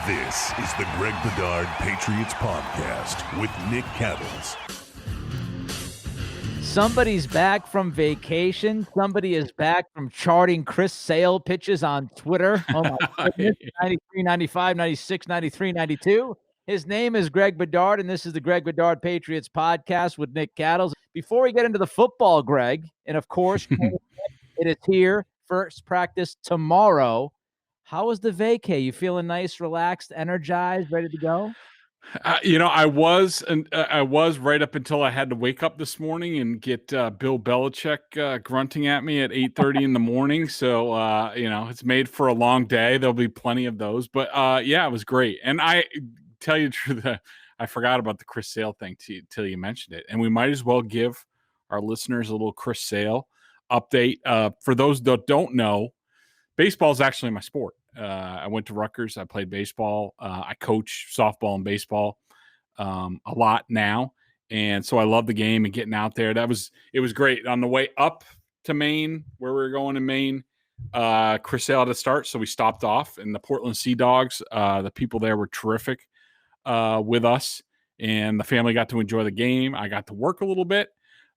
This is the Greg Bedard Patriots Podcast with Nick Cattles. Somebody's back from vacation. Somebody is back from charting Chris Sale pitches on Twitter. Oh, my goodness. 93, 95, 96, 93, 92. His name is Greg Bedard, and this is the Greg Bedard Patriots Podcast with Nick Cattles. Before we get into the football, Greg, and of course, it is here. First practice tomorrow. How was the vacay? You feeling nice, relaxed, energized, ready to go? I was right up until I had to wake up this morning and get Bill Belichick grunting at me at 8:30 in the morning. So, it's made for a long day. There'll be plenty of those. But, it was great. And I tell you the truth, I forgot about the Chris Sale thing till you mentioned it. And we might as well give our listeners a little Chris Sale update. For those that don't know, baseball is actually my sport. I went to Rutgers. I played baseball. I coach softball and baseball a lot now. And so I love the game and getting out there. It was great. On the way up to Maine, where we were going in Maine, Chris Sale had to start. So we stopped off, and the Portland Sea Dogs, the people there were terrific with us. And the family got to enjoy the game. I got to work a little bit.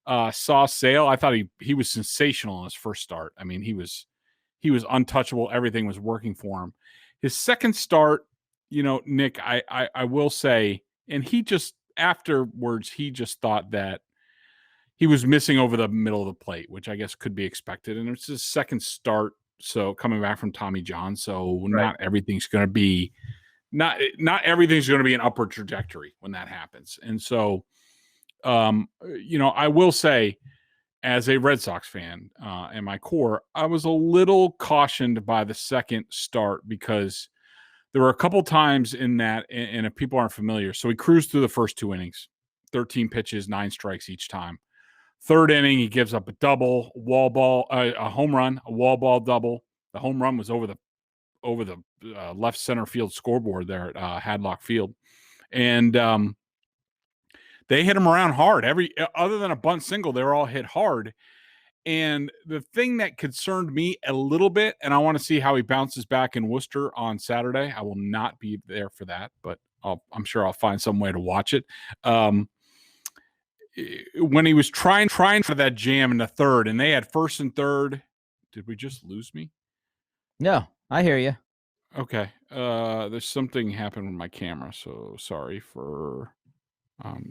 Saw Sale. I thought he was sensational in his first start. I mean, he was untouchable. Everything was working for him. His second start, Nick, I will say, and afterwards, he just thought that he was missing over the middle of the plate, which I guess could be expected. And it's his second start. So coming back from Tommy John. So not everything's going to be, not everything's going to be an upward trajectory when that happens. And so, I will say, as a Red Sox fan in my core, I was a little cautioned by the second start because there were a couple times in that, and if people aren't familiar, so he cruised through the first two innings, 13 pitches, 9 strikes each time. Third inning, he gives up a double, wall ball, a home run, a wall ball double. The home run was over the left center field scoreboard there at Hadlock Field, and they hit him around hard. Other than a bunt single, they were all hit hard. And the thing that concerned me a little bit, and I want to see how he bounces back in Worcester on Saturday. I will not be there for that, but I'm sure I'll find some way to watch it. When he was trying for that jam in the third, and they had first and third. Did we just lose me? No, I hear you. Okay. There's something happened with my camera, so sorry for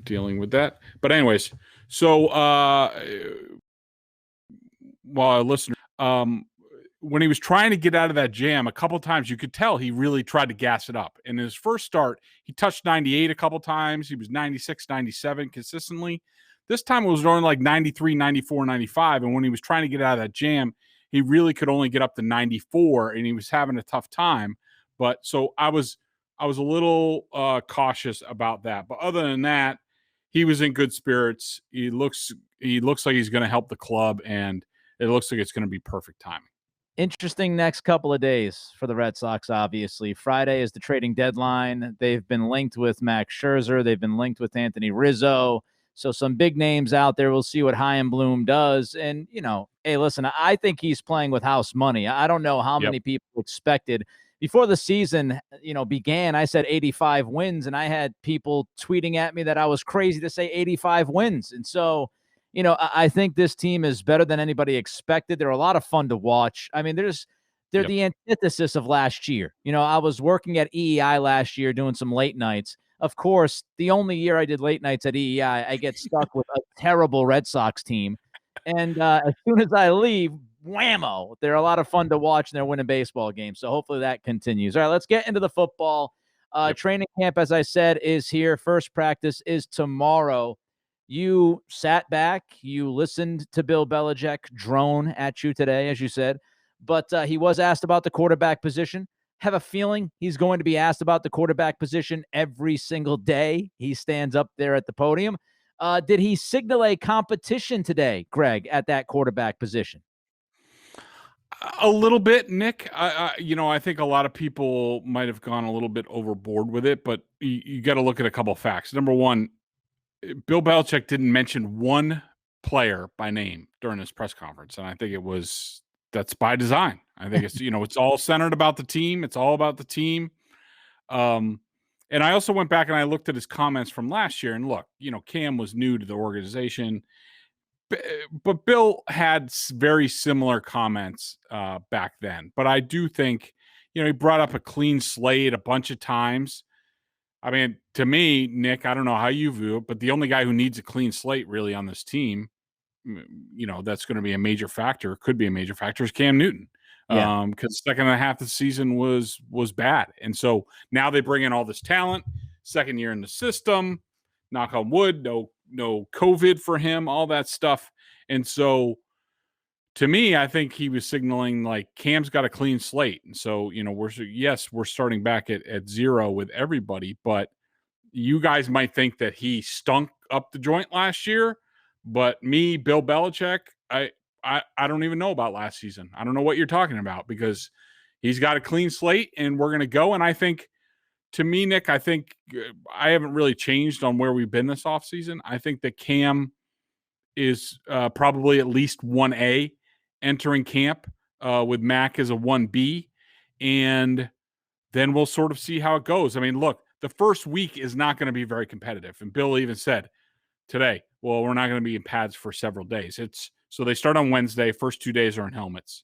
dealing with that. But anyways, so while a listener, when he was trying to get out of that jam, a couple times you could tell he really tried to gas it up. In his first start, he touched 98 a couple times. He was 96, 97 consistently. This time it was only like 93, 94, 95. And when he was trying to get out of that jam, he really could only get up to 94, and he was having a tough time. But so I was a little cautious about that. But other than that, he was in good spirits. He looks like he's going to help the club, and it looks like it's going to be perfect timing. Interesting next couple of days for the Red Sox, obviously. Friday is the trading deadline. They've been linked with Max Scherzer. They've been linked with Anthony Rizzo. So some big names out there. We'll see what Chaim Bloom does. And, hey, listen, I think he's playing with house money. I don't know how many people expected. Before the season, began, I said 85 wins, and I had people tweeting at me that I was crazy to say 85 wins. And so, I think this team is better than anybody expected. They're a lot of fun to watch. I mean, they're the antithesis of last year. I was working at EEI last year doing some late nights. Of course, the only year I did late nights at EEI, I get stuck with a terrible Red Sox team. And as soon as I leave, whammo, they're a lot of fun to watch, and they're winning baseball games. So hopefully that continues. All right, let's get into the football. Training camp, as I said, is here. First practice is tomorrow. You sat back. You listened to Bill Belichick drone at you today, as you said. But he was asked about the quarterback position. Have a feeling he's going to be asked about the quarterback position every single day he stands up there at the podium. Did he signal a competition today, Greg, at that quarterback position? A little bit, Nick. I think a lot of people might have gone a little bit overboard with it, but you got to look at a couple of facts. Number one, Bill Belichick didn't mention one player by name during his press conference, and I think that's by design. I think it's it's all centered about the team. It's all about the team. And I also went back and I looked at his comments from last year, and look, Cam was new to the organization, but Bill had very similar comments back then. But I do think, he brought up a clean slate a bunch of times. I mean, to me, Nick, I don't know how you view it, but the only guy who needs a clean slate really on this team, that's going to be a major factor, could be a major factor, is Cam Newton. Yeah. Because the second half of the season was bad. And so now they bring in all this talent, second year in the system, knock on wood, no COVID for him, all that stuff. And so to me, I think he was signaling like Cam's got a clean slate. And so, we're starting back at zero with everybody, but you guys might think that he stunk up the joint last year, but me, Bill Belichick, I don't even know about last season. I don't know what you're talking about, because he's got a clean slate and we're going to go. And I think, to me, Nick, I think I haven't really changed on where we've been this offseason. I think that Cam is probably at least 1A entering camp with Mac as a 1B. And then we'll sort of see how it goes. I mean, look, the first week is not going to be very competitive. And Bill even said today, well, we're not going to be in pads for several days. So they start on Wednesday. First 2 days are in helmets.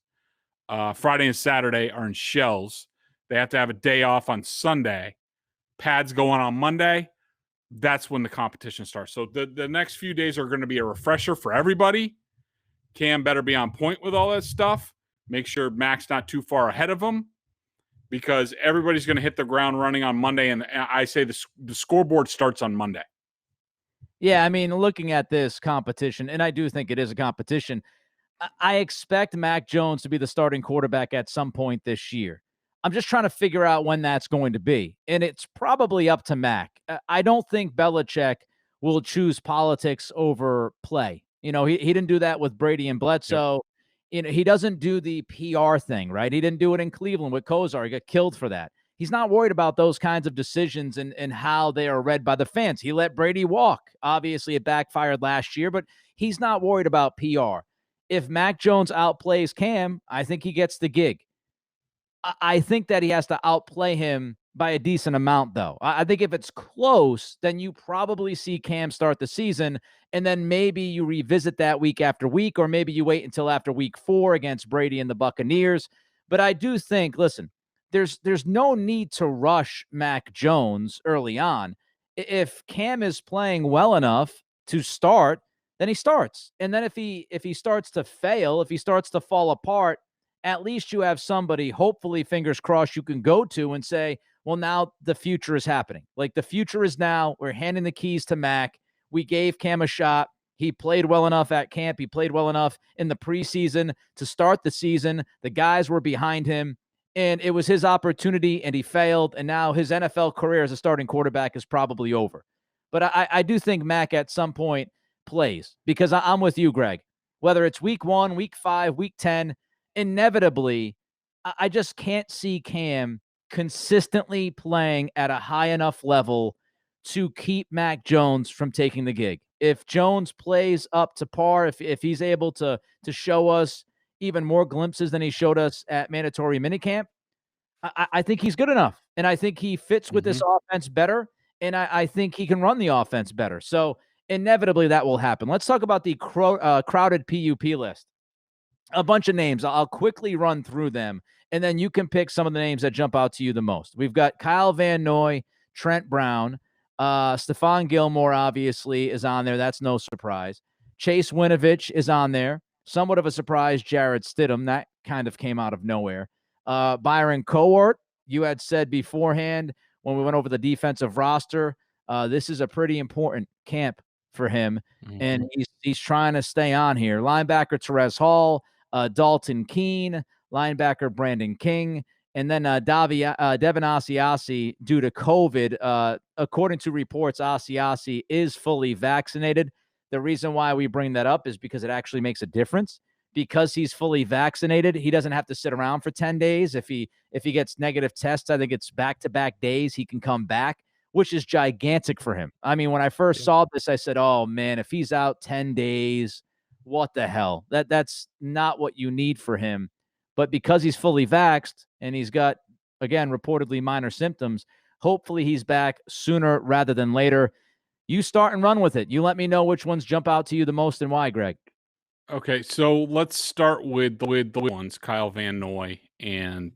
Friday and Saturday are in shells. They have to have a day off on Sunday. Pads going on Monday. That's when the competition starts. So the next few days are going to be a refresher for everybody. Cam better be on point with all that stuff. Make sure Mac's not too far ahead of him, because everybody's going to hit the ground running on Monday. And I say the scoreboard starts on Monday. Yeah, I mean, looking at this competition, and I do think it is a competition, I expect Mac Jones to be the starting quarterback at some point this year. I'm just trying to figure out when that's going to be, and it's probably up to Mac. I don't think Belichick will choose politics over play. He didn't do that with Brady and Bledsoe. Yep. He doesn't do the PR thing, right? He didn't do it in Cleveland with Kozar. He got killed for that. He's not worried about those kinds of decisions and how they are read by the fans. He let Brady walk. Obviously, it backfired last year, but he's not worried about PR. If Mac Jones outplays Cam, I think he gets the gig. I think that he has to outplay him by a decent amount, though. I think if it's close, then you probably see Cam start the season, and then maybe you revisit that week after week, or maybe you wait until after week 4 against Brady and the Buccaneers. But I do think, listen, there's no need to rush Mac Jones early on. If Cam is playing well enough to start, then he starts. And then if he starts to fail, if he starts to fall apart, at least you have somebody, hopefully, fingers crossed, you can go to and say, well, now the future is happening. Like, the future is now. We're handing the keys to Mac. We gave Cam a shot. He played well enough at camp. He played well enough in the preseason to start the season. The guys were behind him, and it was his opportunity, and he failed. And now his NFL career as a starting quarterback is probably over. But I do think Mac at some point plays, because I'm with you, Greg. Whether it's week 1, week 5, week 10, inevitably, I just can't see Cam consistently playing at a high enough level to keep Mac Jones from taking the gig. If Jones plays up to par, if he's able to show us even more glimpses than he showed us at mandatory minicamp, I think he's good enough. And I think he fits with this offense better. And I think he can run the offense better. So inevitably that will happen. Let's talk about the crowded PUP list. A bunch of names. I'll quickly run through them, and then you can pick some of the names that jump out to you the most. We've got Kyle Van Noy, Trent Brown, Stephon Gilmore obviously is on there. That's no surprise. Chase Winovich is on there. Somewhat of a surprise, Jarrett Stidham. That kind of came out of nowhere. Byron Cowart, you had said beforehand when we went over the defensive roster, this is a pretty important camp for him, and he's trying to stay on here. Linebacker Terez Hall, Dalton Keene, linebacker Brandon King, and then Devin Asiasi, due to COVID. According to reports, Asiasi is fully vaccinated. The reason why we bring that up is because it actually makes a difference. Because he's fully vaccinated, he doesn't have to sit around for 10 days. If he gets negative tests, I think it's back-to-back days he can come back, which is gigantic for him. I mean, when I first saw this, I said, oh, man, if he's out 10 days, what the hell? That's not what you need for him. But because he's fully vaxxed and he's got, again, reportedly minor symptoms, Hopefully he's back sooner rather than later. You start and run with it. You let me know which ones jump out to you the most and why, Greg. Okay, so let's start with the ones, Kyle Van Noy and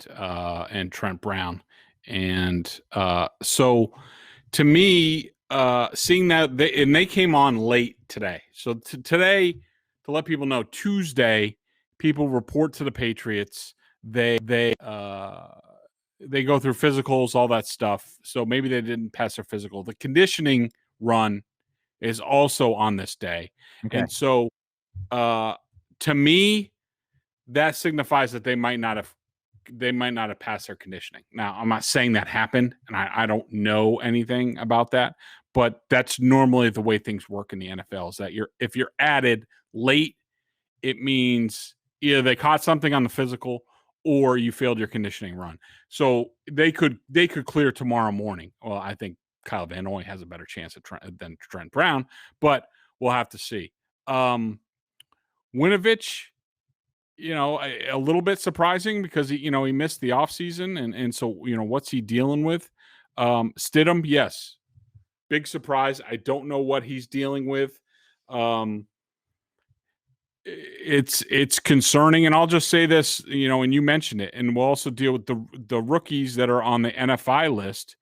Trent Brown. And so to me, seeing that they came on late today. So today, to let people know, Tuesday, people report to the Patriots. They go through physicals, all that stuff. So maybe they didn't pass their physical. The conditioning run is also on this day. Okay. And so to me, that signifies that they might not have passed their conditioning. Now, I'm not saying that happened, and I don't know anything about that, but that's normally the way things work in the NFL. Is that if you're added late, it means either they caught something on the physical or you failed your conditioning run. So they could clear tomorrow morning. Well, I think Kyle Van Noy has a better chance than Trent Brown, but we'll have to see. Winovich, a little bit surprising because he missed the offseason, and so what's he dealing with? Stidham, yes, big surprise. I don't know what he's dealing with. It's concerning, and I'll just say this, and you mentioned it, and we'll also deal with the rookies that are on the NFI list.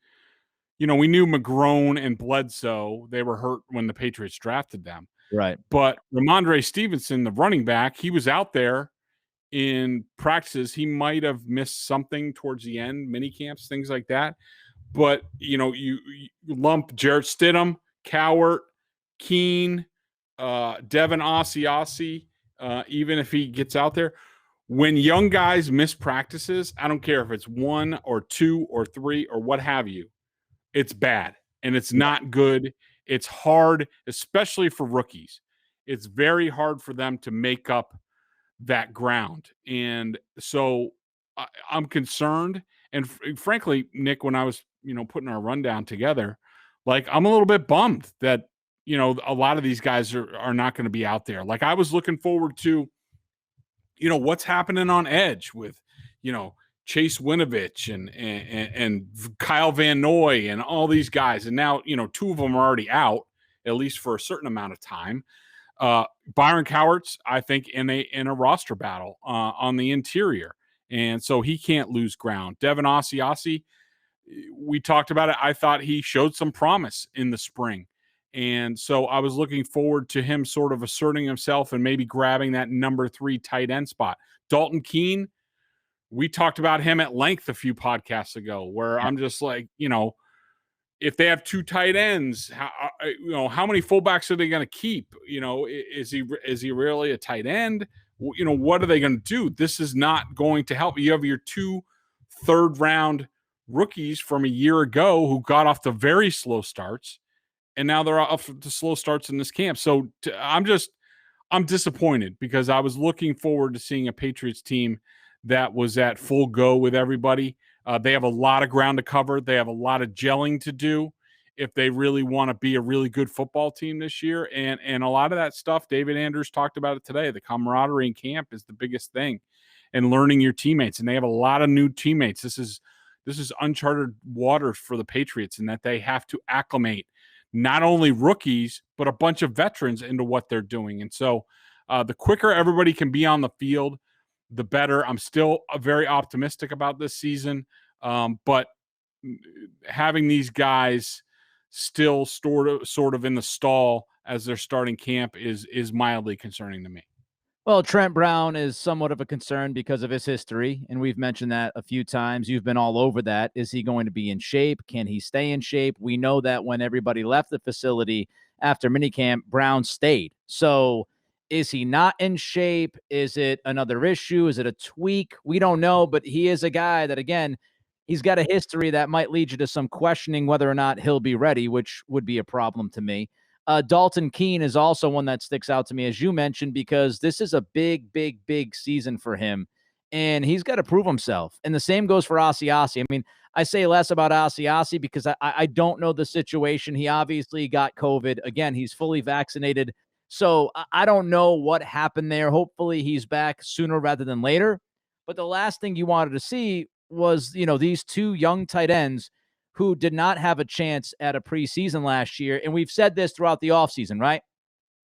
We knew McGrone and Bledsoe, they were hurt when the Patriots drafted them. Right. But Rhamondre Stevenson, the running back, he was out there in practices. He might have missed something towards the end, mini camps, things like that. But, you lump Jarrett Stidham, Cowart, Keene, Devin Asiasi, even if he gets out there. When young guys miss practices, I don't care if it's 1 or 2 or 3 or what have you, it's bad and it's not good. It's hard, especially for rookies. It's very hard for them to make up that ground. And so I'm concerned. And frankly, Nick, when I was, putting our rundown together, I'm a little bit bummed that, a lot of these guys are not going to be out there. I was looking forward to, what's happening on edge with, Chase Winovich and Kyle Van Noy and all these guys. And now, 2 of them are already out, at least for a certain amount of time. Byron Cowart's, I think, in a roster battle on the interior. And so he can't lose ground. Devin Asiasi, we talked about it. I thought he showed some promise in the spring. And so I was looking forward to him sort of asserting himself and maybe grabbing that number 3 tight end spot. Dalton Keene, we talked about him at length a few podcasts ago, where I'm just like, if they have 2 tight ends, how many fullbacks are they going to keep? Is he really a tight end? What are they going to do? This is not going to help. You have your 2 third-round rookies from a year ago who got off to very slow starts, and now they're off to slow starts in this camp. So I'm disappointed because I was looking forward to seeing a Patriots team that was at full go with everybody. They have a lot of ground to cover. They have a lot of gelling to do if they really want to be a really good football team this year. And a lot of that stuff, David Andrews talked about it today. The camaraderie in camp is the biggest thing, and learning your teammates. And they have a lot of new teammates. This is uncharted waters for the Patriots, in that they have to acclimate not only rookies, but a bunch of veterans into what they're doing. And so the quicker everybody can be on the field, the better. I'm still very optimistic about this season, but having these guys still sort of in the stall as they're starting camp is mildly concerning to me. Well, Trent Brown is somewhat of a concern because of his history, and we've mentioned that a few times. You've been all over that. Is he going to be in shape? Can he stay in shape? We know that when everybody left the facility after minicamp, Brown stayed. So is he not in shape? Is it another issue? Is it a tweak? We don't know, but he is a guy that, again, he's got a history that might lead you to some questioning whether or not he'll be ready, which would be a problem to me. Dalton Keene is also one that sticks out to me, as you mentioned, because this is a big, big, big season for him, and he's got to prove himself. And the same goes for Asiasi. I mean, I say less about Asiasi because I don't know the situation. He obviously got COVID. Again, he's fully vaccinated. So I don't know what happened there. Hopefully he's back sooner rather than later. But the last thing you wanted to see was, these 2 young tight ends who did not have a chance at a preseason last year. And we've said this throughout the offseason, right?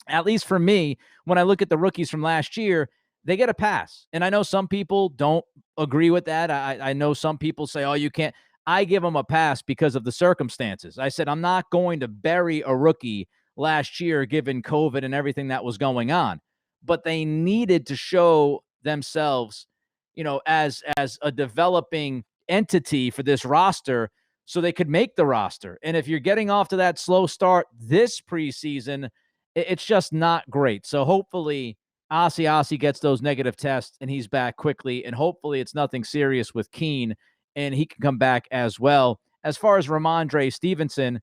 At least for me, when I look at the rookies from last year, they get a pass. And I know some people don't agree with that. I know some people say, oh, you can't. I give them a pass because of the circumstances. I said, I'm not going to bury a rookie last year given COVID and everything that was going on. But they needed to show themselves, as a developing entity for this roster so they could make the roster. And if you're getting off to that slow start this preseason, it's just not great. So hopefully Asiasi gets those negative tests and he's back quickly. And hopefully it's nothing serious with Keene and he can come back as well. As far as Rhamondre Stevenson,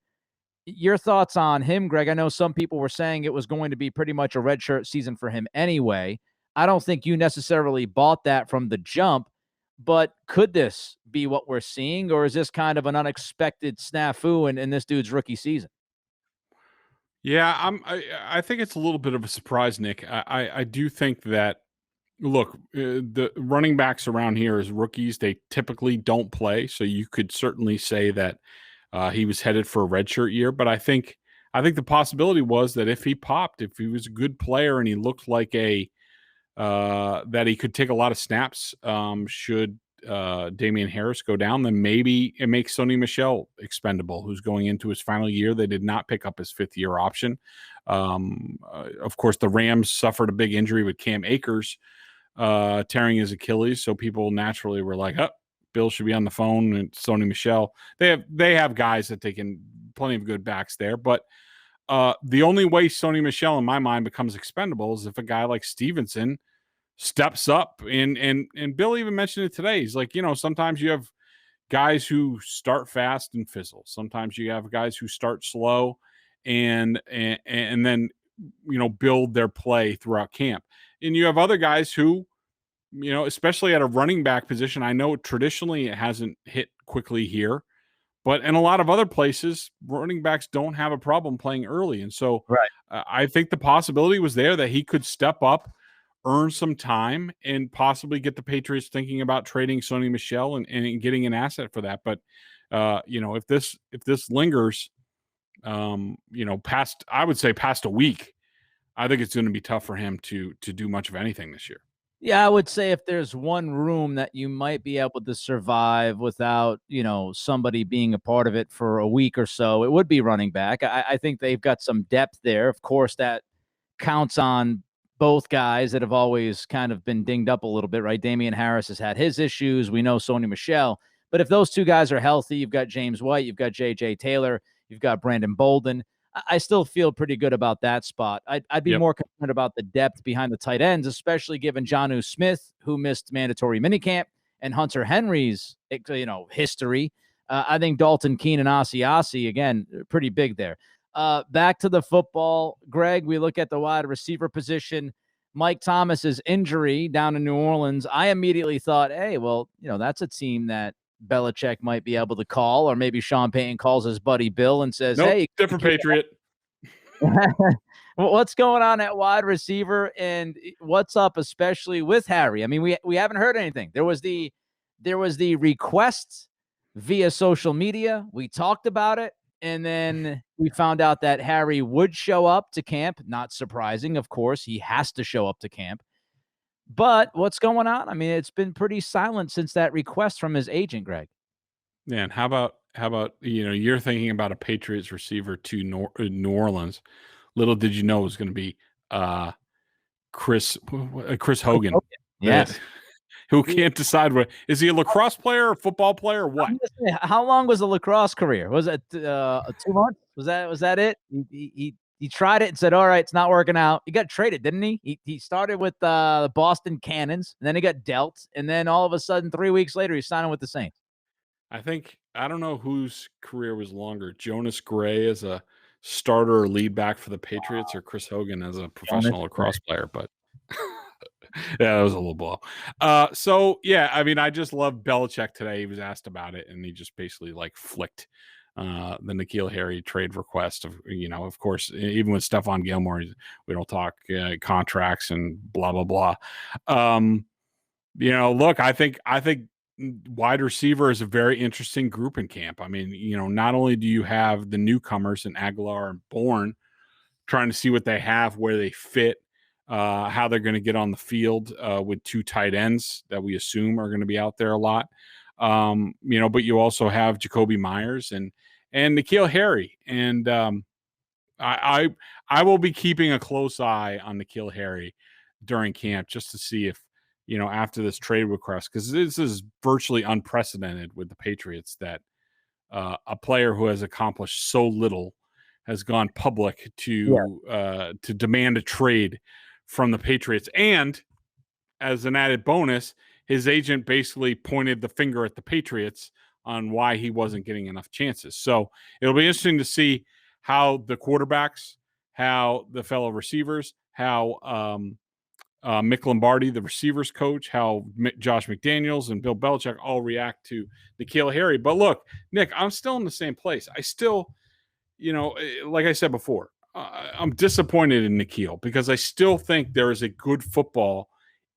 your thoughts on him, Greg? I know some people were saying it was going to be pretty much a redshirt season for him anyway. I don't think you necessarily bought that from the jump, but could this be what we're seeing, or is this kind of an unexpected snafu in this dude's rookie season? Yeah, I think it's a little bit of a surprise, Nick. I do think that, look, the running backs around here as rookies, they typically don't play. So you could certainly say that he was headed for a redshirt year. But I think the possibility was that if he popped, if he was a good player and he looked like that he could take a lot of snaps, should Damian Harris go down, then maybe it makes Sony Michel expendable, who's going into his final year. They did not pick up his fifth-year option. Of course, the Rams suffered a big injury with Cam Akers tearing his Achilles, so people naturally were like, oh, Bill should be on the phone, and Sony Michel. They have guys that they can, plenty of good backs there, but the only way Sony Michel, in my mind, becomes expendable is if a guy like Stevenson steps up. And Bill even mentioned it today. He's like, sometimes you have guys who start fast and fizzle. Sometimes you have guys who start slow and then, build their play throughout camp. And you have other guys who, especially at a running back position, I know traditionally it hasn't hit quickly here, but in a lot of other places, running backs don't have a problem playing early. And so right. I think the possibility was there that he could step up, earn some time, and possibly get the Patriots thinking about trading Sony Michel and getting an asset for that. But, if this lingers, past a week, I think it's going to be tough for him to do much of anything this year. Yeah, I would say if there's one room that you might be able to survive without, somebody being a part of it for a week or so, it would be running back. I think they've got some depth there. Of course, that counts on both guys that have always kind of been dinged up a little bit, right? Damian Harris has had his issues. We know Sony Michel. But if those two guys are healthy, you've got James White, you've got J.J. Taylor, you've got Brandon Bolden. I still feel pretty good about that spot. I'd be more concerned about the depth behind the tight ends, especially given Jonnu Smith, who missed mandatory minicamp, and Hunter Henry's, history. I think Dalton Keene and Asiasi, again, pretty big there. Back to the football, Greg, we look at the wide receiver position. Mike Thomas's injury down in New Orleans, I immediately thought, hey, well, that's a team that Belichick might be able to call, or maybe Sean Payton calls his buddy Bill and says, hey, different Patriot. What's going on at wide receiver, and what's up, especially with Harry? I mean, we haven't heard anything. There was the request via social media. We talked about it, and then we found out that Harry would show up to camp. Not surprising, of course. He has to show up to camp. But what's going on? I mean, it's been pretty silent since that request from his agent, Greg. Man, how about you're thinking about a Patriots receiver to New Orleans. Little did you know it was going to be Chris Hogan. Yes. Who can't decide is he a lacrosse player or football player or what? How long was the lacrosse career? Was it 2 months? Was that it? He tried it and said, all right, it's not working out. He got traded, didn't he? He started with the Boston Cannons, and then he got dealt, and then all of a sudden 3 weeks later he's signing with the Saints. I don't know whose career was longer, Jonas Gray as a starter or lead back for the Patriots or Chris Hogan as a professional lacrosse player, but yeah, that was a little blow. So yeah, I mean, I just love Belichick today. He was asked about it, and he just basically flicked the N'Keal Harry trade request. Of course, even with Stephon Gilmore, we don't talk contracts and blah blah blah. Look, I think wide receiver is a very interesting group in camp. I mean, not only do you have the newcomers in Aguilar and Bourne trying to see what they have, where they fit, how they're going to get on the field with two tight ends that we assume are going to be out there a lot. But you also have Jacoby Myers and N'Keal Harry. And I will be keeping a close eye on N'Keal Harry during camp just to see if, after this trade request, because this is virtually unprecedented with the Patriots that a player who has accomplished so little has gone public to demand a trade from the Patriots. And as an added bonus, his agent basically pointed the finger at the Patriots on why he wasn't getting enough chances. So it'll be interesting to see how the quarterbacks, how the fellow receivers, how Mick Lombardi, the receivers coach, how Josh McDaniels and Bill Belichick all react to N'Keal Harry. But look, Nick, I'm still in the same place. I still, like I said before, I'm disappointed in N'Keal because I still think there is a good football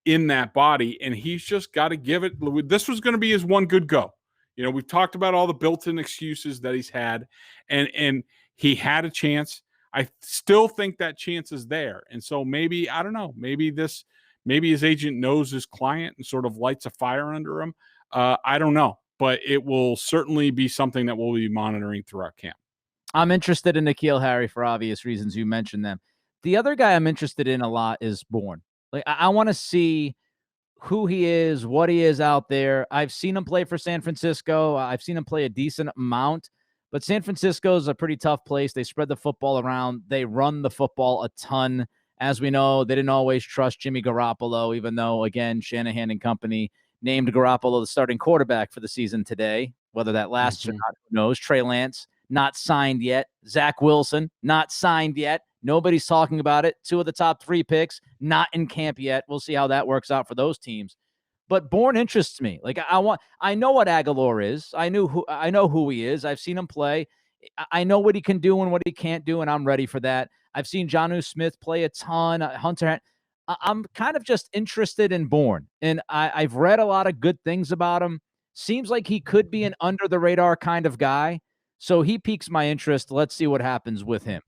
in that body, and he's just got to give it. This was going to be his one good go. We've talked about all the built-in excuses that he's had, and he had a chance. I still think that chance is there. And so maybe, I don't know, maybe his agent knows his client and sort of lights a fire under him. I don't know, but it will certainly be something that we'll be monitoring throughout camp. I'm interested in N'Keal Harry for obvious reasons. You mentioned them. The other guy I'm interested in a lot is Bourne. Like, I want to see who he is, what he is out there. I've seen him play for San Francisco. I've seen him play a decent amount. But San Francisco is a pretty tough place. They spread the football around. They run the football a ton. As we know, they didn't always trust Jimmy Garoppolo, even though, again, Shanahan and company named Garoppolo the starting quarterback for the season today. Whether that lasts or not, who knows? Trey Lance, not signed yet. Zach Wilson, not signed yet. Nobody's talking about it. 2 of the top 3 picks, not in camp yet. We'll see how that works out for those teams. But Bourne interests me. Like, I know what Aguilar is. I know who he is. I've seen him play. I know what he can do and what he can't do, and I'm ready for that. I've seen Jonnu Smith play a ton. Hunter. I'm kind of just interested in Bourne, and I've read a lot of good things about him. Seems like he could be an under the radar kind of guy. So he piques my interest. Let's see what happens with him.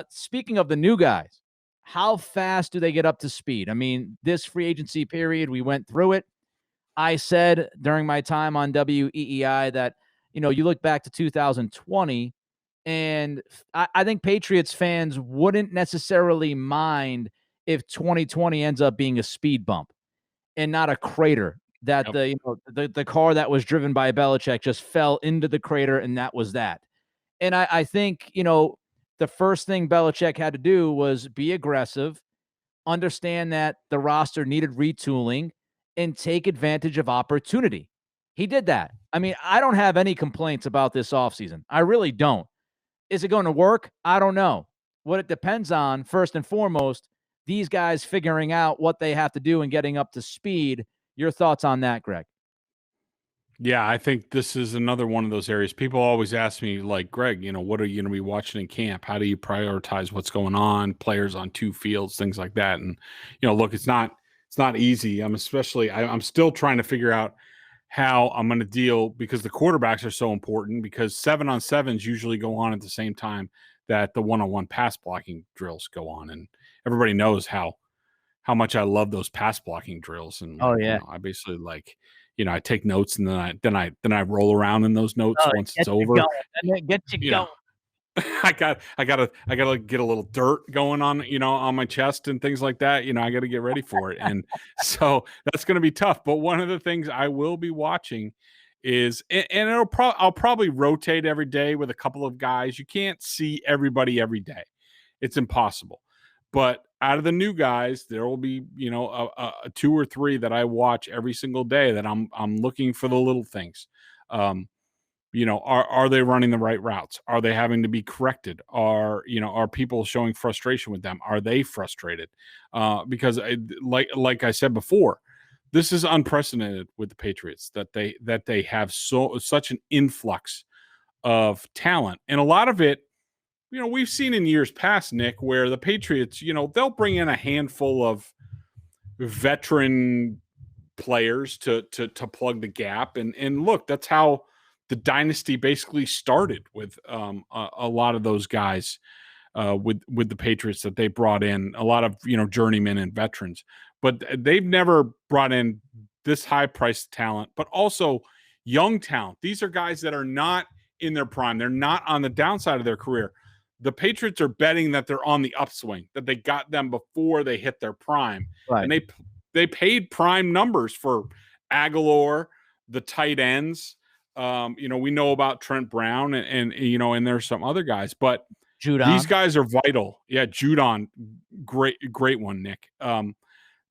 Speaking of the new guys, how fast do they get up to speed? I mean, this free agency period, we went through it. I said during my time on WEEI that, you look back to 2020, and I think Patriots fans wouldn't necessarily mind if 2020 ends up being a speed bump and not a crater. That the car that was driven by Belichick just fell into the crater, and that was that. And I think, the first thing Belichick had to do was be aggressive, understand that the roster needed retooling, and take advantage of opportunity. He did that. I mean, I don't have any complaints about this offseason. I really don't. Is it going to work? I don't know. What it depends on, first and foremost, these guys figuring out what they have to do and getting up to speed. Your thoughts on that, Greg? Yeah, I think this is another one of those areas. People always ask me, like, Greg, what are you going to be watching in camp? How do you prioritize what's going on, players on 2 fields, things like that? And, look, it's not easy. I'm still trying to figure out how I'm going to deal, because the quarterbacks are so important, because 7-on-7s usually go on at the same time that the 1-on-1 pass blocking drills go on. And everybody knows how much I love those pass blocking drills. And I basically I take notes, and then I roll around in those notes once it's over. Get you going. I gotta get a little dirt going on, on my chest and things like that. I got to get ready for it. And so that's going to be tough. But one of the things I will be watching is, and I'll probably rotate every day with a couple of guys. You can't see everybody every day. It's impossible. But out of the new guys, there will be, a 2 or 3 that I watch every single day that I'm looking for the little things. Are they running the right routes? Are they having to be corrected? Are people showing frustration with them? Are they frustrated? Because like I said before, this is unprecedented with the Patriots, that they have such an influx of talent, and a lot of it, we've seen in years past, Nick, where the Patriots, they'll bring in a handful of veteran players to plug the gap. And look, that's how the dynasty basically started with a lot of those guys with the Patriots that they brought in, a lot of journeymen and veterans, but they've never brought in this high priced talent, but also young talent. These are guys that are not in their prime. They're not on the downside of their career. The Patriots are betting that they're on the upswing, that they got them before they hit their prime. Right. And they paid prime numbers for Aguilar, the tight ends. We know about Trent Brown and there's some other guys, but Judon. These guys are vital. Yeah, Judon, great one, Nick.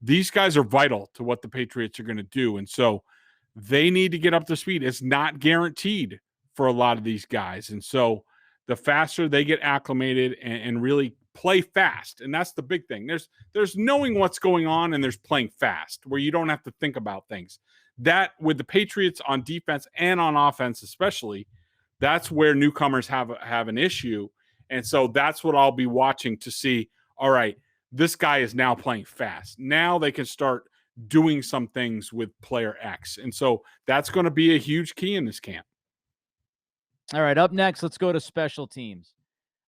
These guys are vital to what the Patriots are going to do, and so they need to get up to speed. It's not guaranteed for a lot of these guys, and so the faster they get acclimated and really play fast, and that's the big thing. There's knowing what's going on, and there's playing fast, where you don't have to think about things. That with the Patriots on defense and on offense, especially, that's where newcomers have an issue. And so that's what I'll be watching to see. All right, this guy is now playing fast. Now they can start doing some things with player X. And so that's going to be a huge key in this camp. All right, up next, let's go to special teams.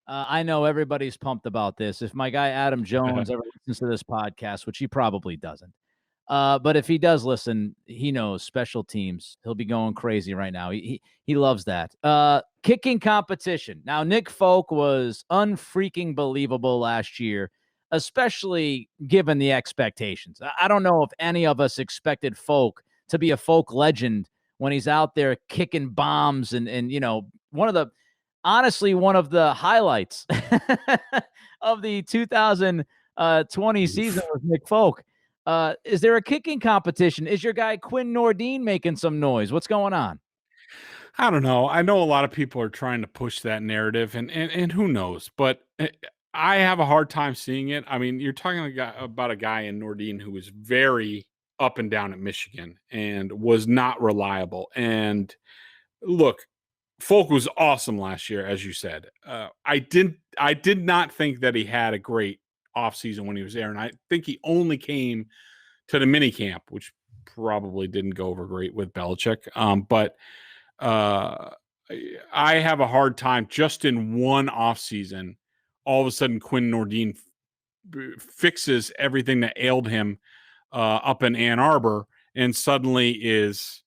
I know everybody's pumped about this. If my guy Adam Jones ever listens to this podcast, which he probably doesn't, but if he does listen, he knows special teams. He'll be going crazy right now. He loves that. Kicking competition. Now, Nick Folk was unfreaking believable last year, especially given the expectations. I don't know if any of us expected Folk to be a Folk legend when he's out there kicking bombs and one of the highlights of the 2020 season was Nick Folk. Is there a kicking competition? Is your guy Quinn Nordine making some noise? What's going on? I don't know. I know a lot of people are trying to push that narrative, and who knows? But I have a hard time seeing it. I mean, you're talking about a guy in Nordine who was very up and down at Michigan and was not reliable. And look, Folk was awesome last year, as you said. I did not think that he had a great offseason when he was there, and I think he only came to the mini camp, which probably didn't go over great with Belichick. But I have a hard time just in one offseason. All of a sudden, Quinn Nordine fixes everything that ailed him up in Ann Arbor, and suddenly is,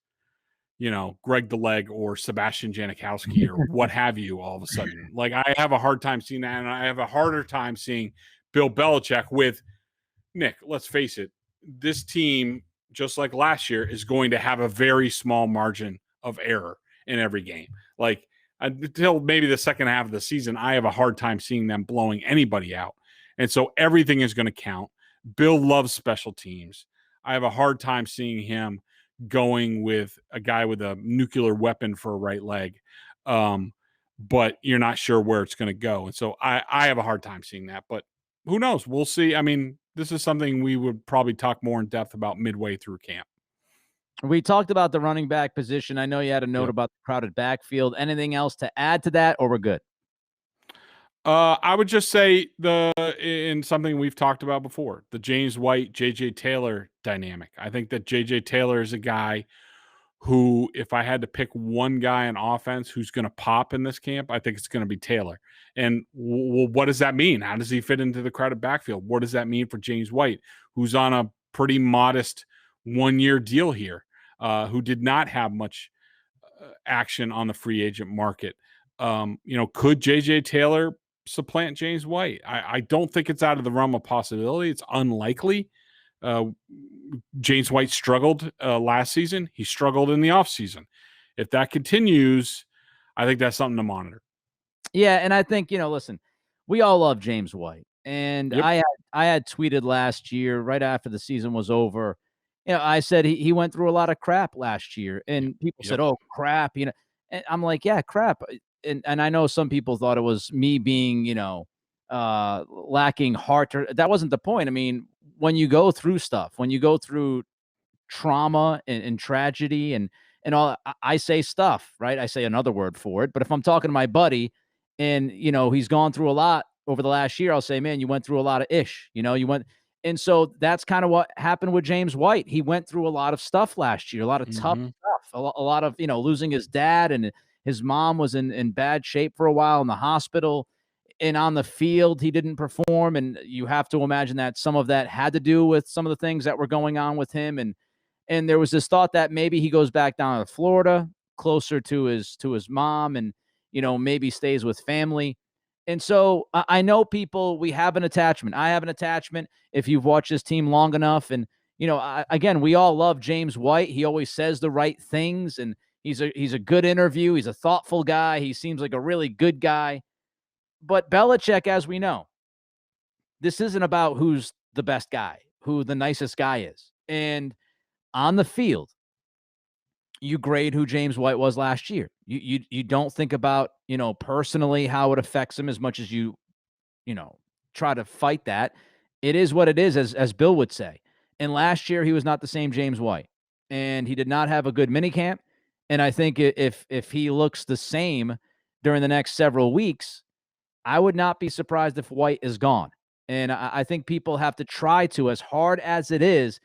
Greg the Leg or Sebastian Janikowski or what have you. All of a sudden, like I have a hard time seeing that, and I have a harder time seeing Bill Belichick with Nick. Let's face it, this team, just like last year, is going to have a very small margin of error in every game. Like until maybe the second half of the season, I have a hard time seeing them blowing anybody out. And so everything is going to count. Bill loves special teams. I have a hard time seeing him going with a guy with a nuclear weapon for a right leg. But you're not sure where it's going to go. And so I have a hard time seeing that, but who knows? We'll see. I mean, this is something we would probably talk more in depth about midway through camp. We talked about the running back position. I know you had a note about the crowded backfield. Anything else to add to that, or we're good? I would just say in something we've talked about before, the James White, JJ Taylor dynamic. I think that JJ Taylor is a guy who, if I had to pick one guy on offense who's going to pop in this camp, I think it's going to be Taylor. And what does that mean? How does he fit into the crowded backfield? What does that mean for James White, who's on a pretty modest one-year deal here, who did not have much action on the free agent market? Could JJ Taylor supplant James White? I don't think it's out of the realm of possibility. It's unlikely. James White struggled last season. He struggled in the offseason. If that continues, I think that's something to monitor. Yeah, and I think, listen, we all love James White. And I had tweeted last year, right after the season was over, I said he went through a lot of crap last year. And people said, oh, crap. And I'm like, yeah, crap. And I know some people thought it was me being, lacking heart. That wasn't the point. I mean, when you go through stuff, when you go through trauma and tragedy and all, I say stuff, right? I say another word for it. But if I'm talking to my buddy and, he's gone through a lot over the last year, I'll say, man, you went through a lot of ish, you went, And so that's kind of what happened with James White. He went through a lot of stuff last year, a lot of tough stuff, a lot of, losing his dad, and his mom was in bad shape for a while in the hospital, and on the field, he didn't perform. And you have to imagine that some of that had to do with some of the things that were going on with him. And there was this thought that maybe he goes back down to Florida, closer to his mom, and, maybe stays with family. And so I know people, we have an attachment. I have an attachment if you've watched this team long enough. And, again, we all love James White. He always says the right things, and he's a good interview. He's a thoughtful guy. He seems like a really good guy. But Belichick, as we know, this isn't about who's the best guy, who the nicest guy is. And on the field, you grade who James White was last year. You don't think about, personally how it affects him as much as you try to fight that. It is what it is, as Bill would say. And last year he was not the same James White, and he did not have a good minicamp. And I think if he looks the same during the next several weeks, I would not be surprised if White is gone. And I think people have to try to, as hard as it is,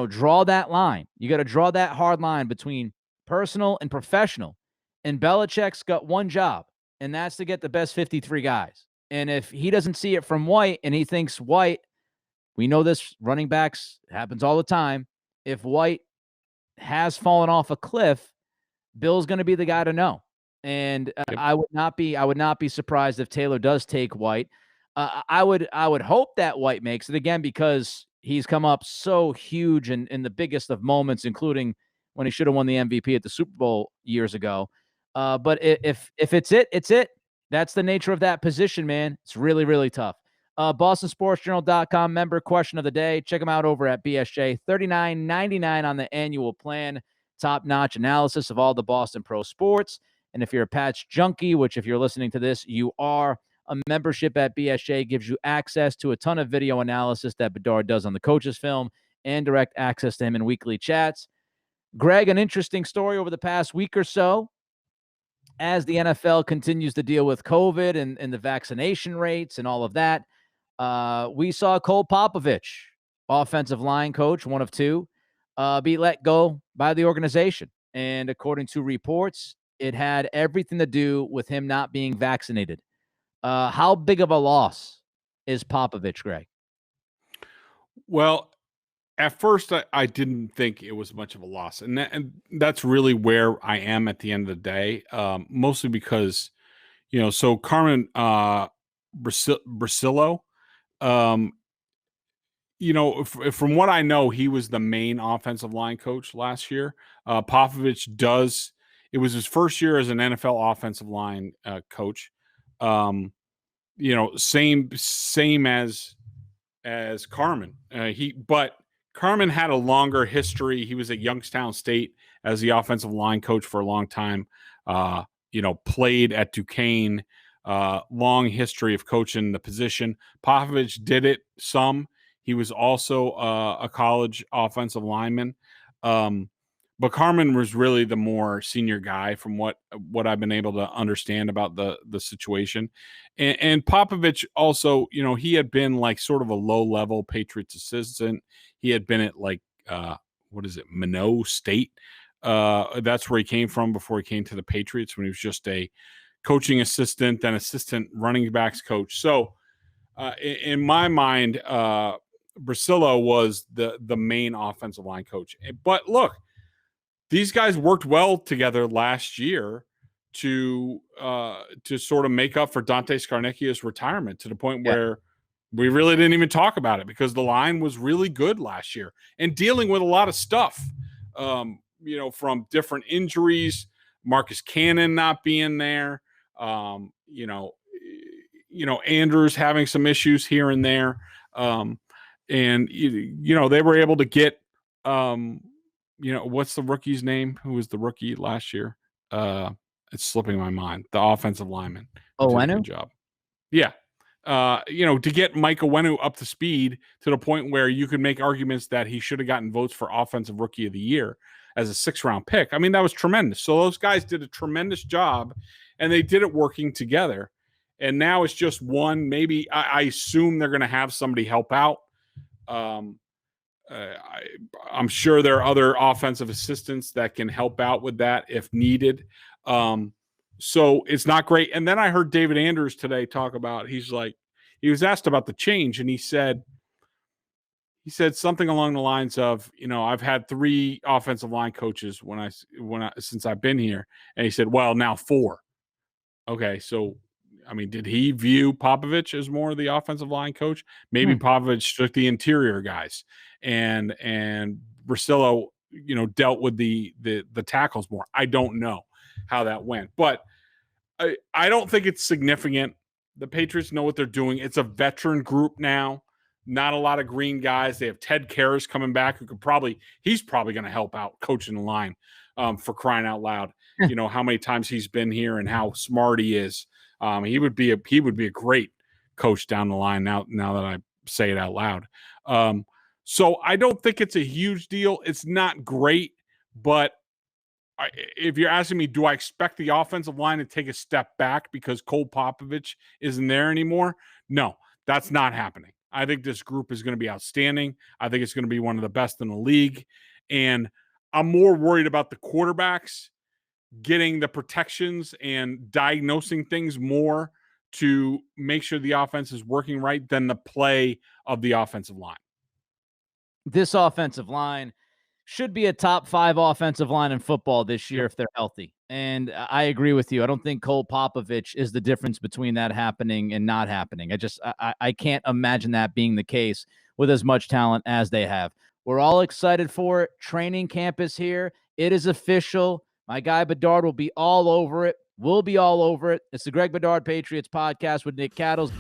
draw that line. You got to draw that hard line between personal and professional. And Belichick's got one job, and that's to get the best 53 guys. And if he doesn't see it from White, and he thinks White, we know this, running backs, happens all the time. If White has fallen off a cliff, Bill's going to be the guy to know. And I would not be surprised if Taylor does take White. I would hope that White makes it, again, because he's come up so huge in the biggest of moments, including when he should have won the MVP at the Super Bowl years ago. But if it's it, it's it. That's the nature of that position, man. It's really, really tough. BostonSportsJournal.com member question of the day. Check them out over at BSJ. $39.99 on the annual plan. Top-notch analysis of all the Boston pro sports. And if you're a Pats junkie, which if you're listening to this, you are, a membership at BSJ gives you access to a ton of video analysis that Bedard does on the coach's film and direct access to him in weekly chats. Greg, an interesting story over the past week or so as the NFL continues to deal with COVID and the vaccination rates and all of that. We saw Cole Popovich, offensive line coach, one of two, be let go by the organization. And according to reports, it had everything to do with him not being vaccinated. How big of a loss is Popovich, Greg? Well, at first, I didn't think it was much of a loss. And that's really where I am at the end of the day, mostly because, so Carmen Brasillo, from what I know, he was the main offensive line coach last year. Popovich it was his first year as an NFL offensive line coach. Same as Carmen. But Carmen had a longer history. He was at Youngstown State as the offensive line coach for a long time. Played at Duquesne. Long history of coaching the position. Popovich did it some. He was also a college offensive lineman. But Carmen was really the more senior guy from what I've been able to understand about the situation. And Popovich also, he had been like sort of a low-level Patriots assistant. He had been at Minot State. That's where he came from before he came to the Patriots, when he was just a coaching assistant, then assistant running backs coach. So in my mind, Brasillo was the main offensive line coach. But look, these guys worked well together last year to sort of make up for Dante Scarnecchia's retirement, to the point where we really didn't even talk about it, because the line was really good last year and dealing with a lot of stuff, from different injuries, Marcus Cannon not being there, Andrews having some issues here and there. And they were able to get, what's the rookie's name? Who was the rookie last year? It's slipping my mind. The offensive lineman. Owenu? Good job. Yeah. To get Mike Owenu up to speed to the point where you could make arguments that he should have gotten votes for offensive rookie of the year as a 6th-round pick. I mean, that was tremendous. So those guys did a tremendous job, and they did it working together. And now it's just one. Maybe I assume they're going to have somebody help out I'm sure there are other offensive assistants that can help out with that if needed. So it's not great. And then I heard David Andrews today talk about, he was asked about the change, and he said something along the lines of, I've had 3 offensive line coaches since I've been here. And he said, well, now 4. Okay. So, did he view Popovich as more of the offensive line coach? Maybe Popovich took the interior guys and Russillo, dealt with the tackles more. I don't know how that went, but I don't think it's significant. The Patriots know what they're doing. It's a veteran group now. Not a lot of green guys. They have Ted Karras coming back, he's probably going to help out coaching the line, for crying out loud. How many times he's been here and how smart he is. He would be a great coach down the line. Now that I say it out loud. So I don't think it's a huge deal. It's not great, but if you're asking me, do I expect the offensive line to take a step back because Cole Popovich isn't there anymore? No, that's not happening. I think this group is going to be outstanding. I think it's going to be one of the best in the league. And I'm more worried about the quarterbacks getting the protections and diagnosing things more to make sure the offense is working right than the play of the offensive line. This offensive line should be a top 5 offensive line in football this year if they're healthy. And I agree with you. I don't think Cole Popovich is the difference between that happening and not happening. I can't imagine that being the case with as much talent as they have. We're all excited for it. Training camp is here. It is official. My guy Bedard will be all over it. We'll be all over it. It's the Greg Bedard Patriots Podcast with Nick Cattles.